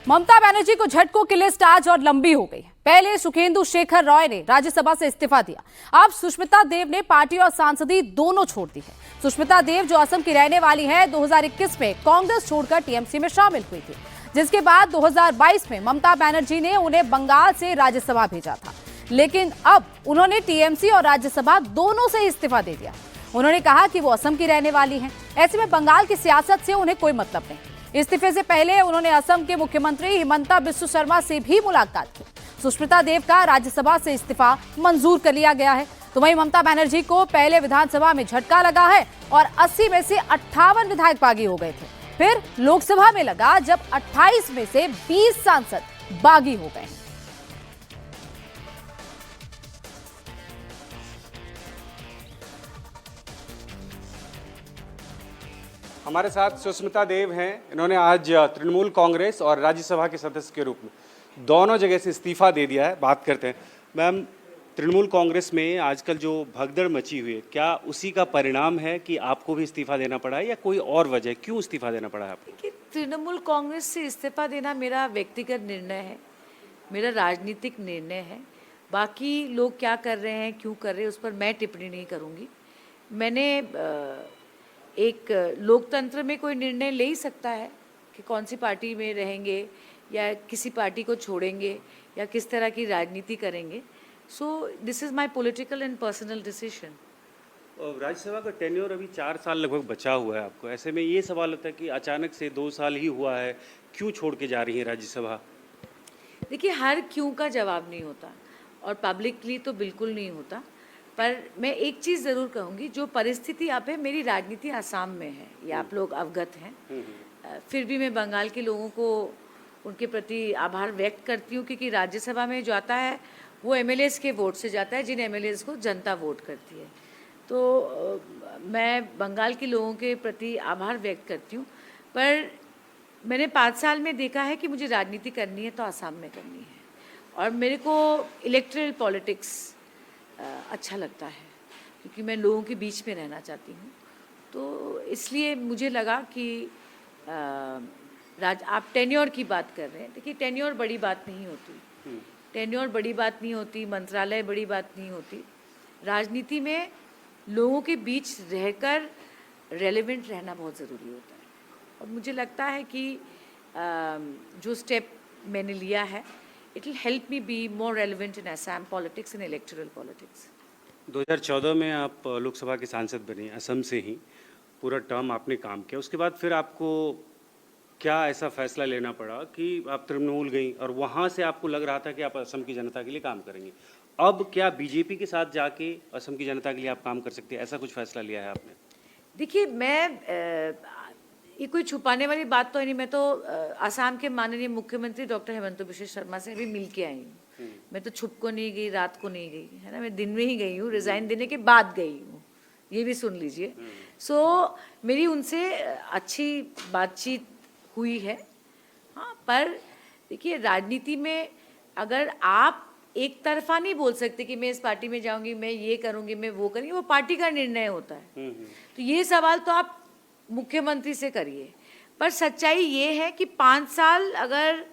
ममता बनर्जी को झटकों की लिस्ट आज और लंबी हो गई। पहले सुखेंदु शेखर रॉय ने राज्यसभा से इस्तीफा दिया। अब सुष्मिता देव ने पार्टी और सांसदी दोनों छोड़ दी है। सुष्मिता देव जो असम की रहने वाली है, 2021 में कांग्रेस छोड़कर टीएमसी में शामिल हुई थी, जिसके बाद 2022 में ममता बनर्जी ने उन्हें बंगाल से राज्यसभा भेजा था। लेकिन अब उन्होंने टीएमसी और राज्यसभा दोनों से इस्तीफा दे दिया। उन्होंने कहा कि वो असम की रहने वाली हैं, ऐसे में बंगाल की सियासत से उन्हें कोई मतलब नहीं। इस्तीफे से पहले उन्होंने असम के मुख्यमंत्री हिमंता बिस्वा शर्मा से भी मुलाकात की। सुष्मिता देव का राज्यसभा से इस्तीफा मंजूर कर लिया गया है। तो वहीं ममता बनर्जी को पहले विधानसभा में झटका लगा है और 80 में से 58 विधायक बागी हो गए थे। फिर लोकसभा में लगा जब 28 में से 20 सांसद बागी हो गए। हमारे साथ सुष्मिता देव हैं। इन्होंने आज तृणमूल कांग्रेस और राज्यसभा के सदस्य के रूप में दोनों जगह से इस्तीफा दे दिया है। बात करते हैं। मैम, तृणमूल कांग्रेस में आजकल जो भगदड़ मची हुई है, क्या उसी का परिणाम है कि आपको भी इस्तीफा देना पड़ा है या कोई और वजह? क्यों इस्तीफा देना पड़ा है आपको? तृणमूल कांग्रेस से इस्तीफा देना मेरा व्यक्तिगत निर्णय है, मेरा राजनीतिक निर्णय है। बाकी लोग क्या कर रहे हैं, क्यों कर रहे हैं, उस पर मैं टिप्पणी नहीं करूँगी। मैंने एक लोकतंत्र में कोई निर्णय ले ही सकता है कि कौन सी पार्टी में रहेंगे या किसी पार्टी को छोड़ेंगे या किस तरह की राजनीति करेंगे। So this is my political and personal decision. Rajya Sabha का टेन्योर अभी 4 साल लगभग बचा हुआ है आपको। ऐसे में ये सवाल होता है कि अचानक से 2 साल ही हुआ है, क्यों छोड़ के जा रही है राज्यसभा? देखिए, हर क्यों का जवाब नहीं होता और पब्लिकली तो बिल्कुल नहीं होता। पर मैं एक चीज़ ज़रूर कहूँगी, जो परिस्थिति अब है, मेरी राजनीति आसाम में है, ये आप लोग अवगत हैं। फिर भी मैं बंगाल के लोगों को उनके प्रति आभार व्यक्त करती हूँ, क्योंकि राज्यसभा में जो आता है वो एमएलएस के वोट से जाता है, जिन एमएलएस को जनता वोट करती है। तो मैं बंगाल के लोगों के प्रति आभार व्यक्त करती हूँ। पर मैंने 5 साल में देखा है कि मुझे राजनीति करनी है तो आसाम में करनी है, और मेरे को इलेक्टरल पॉलिटिक्स अच्छा लगता है, क्योंकि मैं लोगों के बीच में रहना चाहती हूँ। तो इसलिए मुझे लगा कि आप टेन्योर की बात कर रहे हैं। देखिए, टेन्योर बड़ी बात नहीं होती, टेन्योर बड़ी बात नहीं होती, मंत्रालय बड़ी बात नहीं होती। राजनीति में लोगों के बीच रहकर रेलेवेंट रहना बहुत ज़रूरी होता है, और मुझे लगता है कि जो स्टेप मैंने लिया है, it will help me be more relevant in Assam politics and electoral politics. 2014 में आप लोकसभा के सांसद बने, असम से ही पूरा टर्म आपने काम किया। उसके बाद फिर आपको क्या ऐसा फैसला लेना पड़ा कि आप तृणमूल गई और वहाँ से आपको लग रहा था कि आप असम की जनता के लिए काम करेंगे? अब क्या बीजेपी के साथ जाके असम की जनता के लिए आप काम कर सकते हैं, ऐसा कुछ फैसला लिया है आपने? देखिए, मैं ये कोई छुपाने वाली बात तो है नहीं। मैं तो आसाम के माननीय मुख्यमंत्री डॉक्टर हिमंता बिस्वा शर्मा से भी मिल के आई हूँ। मैं तो छुप को नहीं गई, रात को नहीं गई, है ना। मैं दिन में ही गई हूँ, रिज़ाइन देने के बाद गई हूँ, ये भी सुन लीजिए। सो मेरी उनसे अच्छी बातचीत हुई है। हाँ, पर देखिए, राजनीति में अगर आप एक तरफा नहीं बोल सकते कि मैं इस पार्टी में जाऊँगी, मैं ये करूँगी, मैं वो करूँगी, वो पार्टी का निर्णय होता है। तो ये सवाल तो आप मुख्यमंत्री से करिए। पर सच्चाई ये है कि 5 साल अगर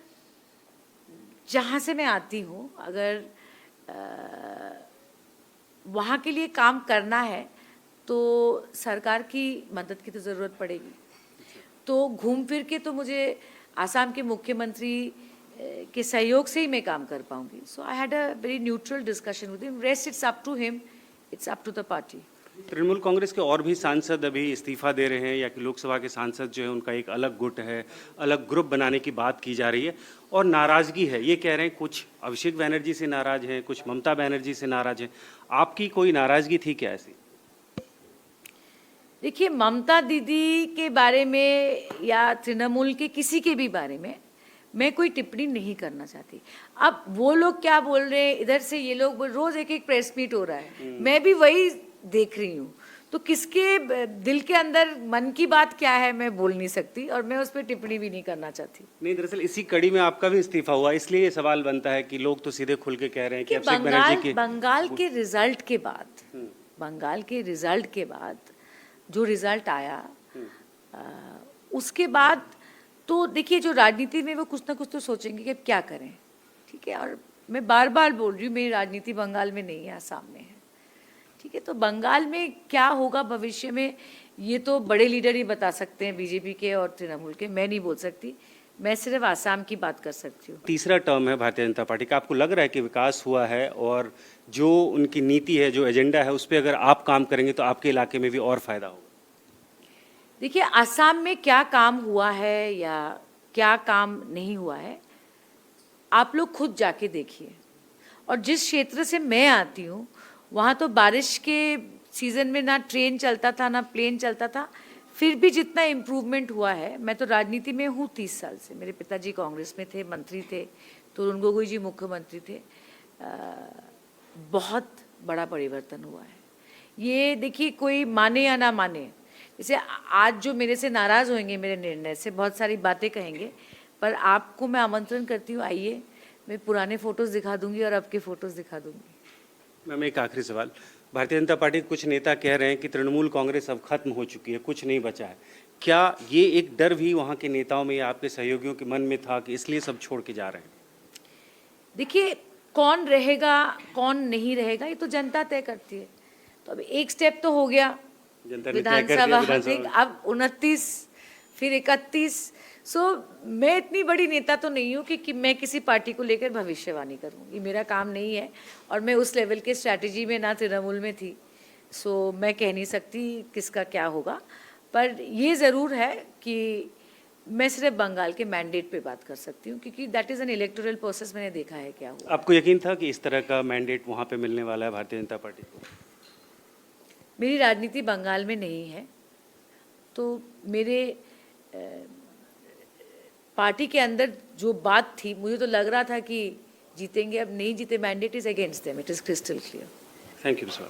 जहाँ से मैं आती हूँ, अगर वहाँ के लिए काम करना है तो सरकार की मदद की तो ज़रूरत पड़ेगी। तो घूम फिर के तो मुझे आसाम के मुख्यमंत्री के सहयोग से ही मैं काम कर पाऊँगी। So I had a very neutral discussion with him. Rest it's up to him, it's up to the party. Trinamool Congress के और भी सांसद अभी इस्तीफा दे रहे हैं, या कि लोकसभा के सांसद जो है उनका एक अलग गुट है, अलग ग्रुप बनाने की बात की जा रही है और नाराजगी है। ये कह रहे हैं कुछ अभिषेक बनर्जी से नाराज हैं, कुछ ममता बनर्जी से नाराज हैं। आपकी कोई नाराजगी थी क्या ऐसी? देखिए, ममता दीदी के बारे में या तृणमूल के किसी के भी बारे में मैं कोई टिप्पणी नहीं करना चाहती। अब वो लोग क्या बोल रहे हैं, इधर से ये लोग रोज एक प्रेस मीट हो रहा है, मैं भी वही देख रही हूँ। तो किसके दिल के अंदर मन की बात क्या है मैं बोल नहीं सकती, और मैं उस पर टिप्पणी भी नहीं करना चाहती। नहीं, दरअसल इसी कड़ी में आपका भी इस्तीफा हुआ, इसलिए ये सवाल बनता है कि लोग तो सीधे खुल के कह रहे हैं कि अभिषेक बनर्जी के बंगाल के रिजल्ट के बाद, बंगाल के रिजल्ट के बाद जो रिजल्ट आया, उसके बाद तो देखिए, जो राजनीति में वो कुछ ना कुछ तो सोचेंगे कि अब क्या करें, ठीक है। और मैं बार बार बोल रही हूँ, मेरी राजनीति बंगाल में नहीं है, आसाम में है, ठीक है। तो बंगाल में क्या होगा भविष्य में, ये तो बड़े लीडर ही बता सकते हैं, बीजेपी के और तृणमूल के, मैं नहीं बोल सकती। मैं सिर्फ आसाम की बात कर सकती हूँ। तीसरा टर्म है भारतीय जनता पार्टी का, आपको लग रहा है कि विकास हुआ है और जो उनकी नीति है, जो एजेंडा है, उस पर अगर आप काम करेंगे तो आपके इलाके में भी और फायदा होगा? देखिए, आसाम में क्या काम हुआ है या क्या काम नहीं हुआ है, आप लोग खुद जाके देखिए। और जिस क्षेत्र से मैं आती हूँ, वहाँ तो बारिश के सीज़न में ना ट्रेन चलता था ना प्लेन चलता था, फिर भी जितना इम्प्रूवमेंट हुआ है। मैं तो राजनीति में हूँ 30 साल से, मेरे पिताजी कांग्रेस में थे, मंत्री थे, तरुण गोगोई जी मुख्यमंत्री थे। बहुत बड़ा परिवर्तन हुआ है। ये देखिए, कोई माने या ना माने, जैसे आज जो मेरे से नाराज़ होंगे मेरे निर्णय से, बहुत सारी बातें कहेंगे, पर आपको मैं आमंत्रण करती हूँ, आइए, मैं पुराने फ़ोटोज़ दिखा दूँगी और अब के फ़ोटोज़ दिखा दूँगी। मैम, एक आखिरी सवाल, भारतीय जनता पार्टी के कुछ नेता कह रहे हैं कि तृणमूल कांग्रेस अब खत्म हो चुकी है, कुछ नहीं बचा है। क्या ये एक डर भी वहाँ के नेताओं में या आपके सहयोगियों के मन में था कि इसलिए सब छोड़ के जा रहे हैं? देखिए, कौन रहेगा कौन नहीं रहेगा ये तो जनता तय करती है। तो अब एक स्टेप तो हो गया, जनता ने तय कर दिया, अब 29 फिर 31। सो मैं इतनी बड़ी नेता तो नहीं हूँ कि मैं किसी पार्टी को लेकर भविष्यवाणी करूँ, ये मेरा काम नहीं है। और मैं उस लेवल के स्ट्रैटेजी में ना तृणमूल में थी, सो मैं कह नहीं सकती किसका क्या होगा। पर ये ज़रूर है कि मैं सिर्फ बंगाल के मैंडेट पे बात कर सकती हूँ, क्योंकि that is an electoral process, मैंने देखा है क्या हुआ। आपको यकीन था कि इस तरह का मैंडेट वहाँ पे मिलने वाला है भारतीय जनता पार्टी को? मेरी राजनीति बंगाल में नहीं है, तो मेरे पार्टी के अंदर जो बात थी, मुझे तो लग रहा था कि जीतेंगे। अब नहीं जीते, mandate is against them, it is crystal clear. Thank you sir.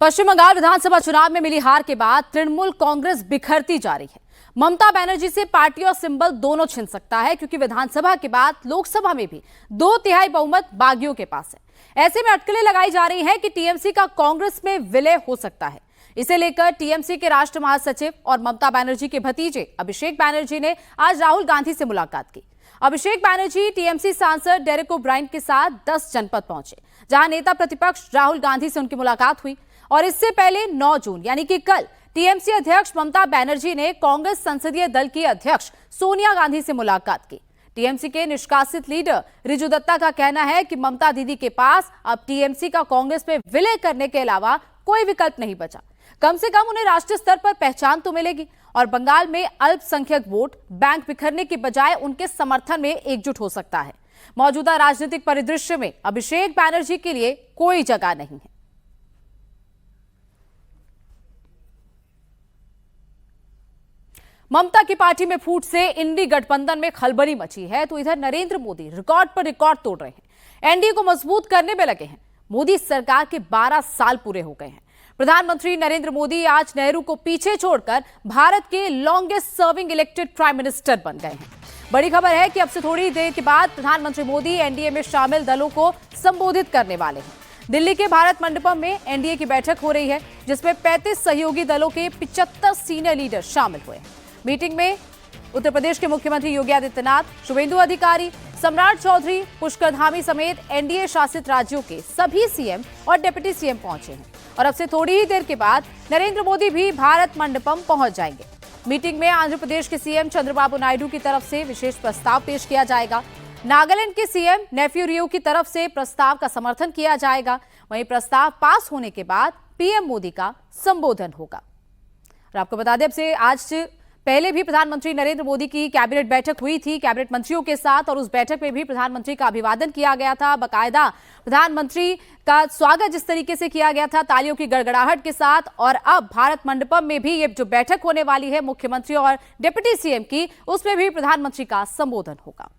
Paschim Bengal विधानसभा चुनाव में मिली हार के बाद तृणमूल कांग्रेस बिखरती जा रही है। ममता बनर्जी से पार्टी और सिंबल दोनों छिन सकता है, क्योंकि विधानसभा के बाद लोकसभा में भी 2/3 बहुमत बागियों के पास है। ऐसे में अटकलें लगाई जा रही हैं कि टीएमसी का कांग्रेस में विलय हो सकता है। इसे लेकर टीएमसी के राष्ट्रीय महासचिव और ममता बनर्जी के भतीजे अभिषेक बनर्जी ने आज राहुल गांधी से मुलाकात की। अभिषेक बनर्जी टीएमसी सांसद डेरेक ओब्रायन के साथ 10 जनपद पहुंचे, जहां नेता प्रतिपक्ष राहुल गांधी से उनकी मुलाकात हुई। और इससे पहले 9 जून यानी कि कल टीएमसी अध्यक्ष ममता बनर्जी ने कांग्रेस संसदीय दल की अध्यक्ष सोनिया गांधी से मुलाकात की। टीएमसी के निष्कासित लीडर रिजू दत्ता का कहना है कि ममता दीदी के पास अब टीएमसी का कांग्रेस में विलय करने के अलावा कोई विकल्प नहीं बचा। कम से कम उन्हें राष्ट्रीय स्तर पर पहचान तो मिलेगी और बंगाल में अल्पसंख्यक वोट बैंक बिखरने के बजाय उनके समर्थन में एकजुट हो सकता है। मौजूदा राजनीतिक परिदृश्य में अभिषेक बनर्जी के लिए कोई जगह नहीं है। ममता की पार्टी में फूट से इंडी गठबंधन में खलबली मची है, तो इधर नरेंद्र मोदी रिकॉर्ड पर रिकॉर्ड तोड़ रहे हैं, एनडीए को मजबूत करने में लगे हैं। मोदी सरकार के 12 साल पूरे हो गए हैं। प्रधानमंत्री नरेंद्र मोदी आज नेहरू को पीछे छोड़कर भारत के longest serving elected prime minister बन गए हैं। बड़ी खबर है कि अब से थोड़ी देर के बाद प्रधानमंत्री मोदी एनडीए में शामिल दलों को संबोधित करने वाले हैं। दिल्ली के भारत मंडपम में एनडीए की बैठक हो रही है, जिसमें 35 सहयोगी दलों के 75 सीनियर लीडर शामिल हुए। मीटिंग में उत्तर प्रदेश के मुख्यमंत्री योगी आदित्यनाथ, शुभेंदु अधिकारी, सम्राट चौधरी, पुष्कर धामी समेत एनडीए शासित राज्यों के सभी सीएम और डिप्टी सीएम पहुंचे हैं। और अब से थोड़ी ही देर के बाद नरेंद्र मोदी भी भारत मंडपम पहुंच जाएंगे। मीटिंग में आंध्र प्रदेश के सीएम चंद्रबाबू नायडू की तरफ से विशेष प्रस्ताव पेश किया जाएगा। नागालैंड के सीएम नेफ्यू रियो की तरफ से प्रस्ताव का समर्थन किया जाएगा। वहीं प्रस्ताव पास होने के बाद पीएम मोदी का संबोधन होगा। और आपको बता दें, अब से आज पहले भी प्रधानमंत्री नरेंद्र मोदी की कैबिनेट बैठक हुई थी कैबिनेट मंत्रियों के साथ, और उस बैठक में भी प्रधानमंत्री का अभिवादन किया गया था। बाकायदा प्रधानमंत्री का स्वागत जिस तरीके से किया गया था, तालियों की गड़गड़ाहट के साथ। और अब भारत मंडपम में भी ये जो बैठक होने वाली है मुख्यमंत्री और डिप्टी सीएम की, उसमें भी प्रधानमंत्री का संबोधन होगा।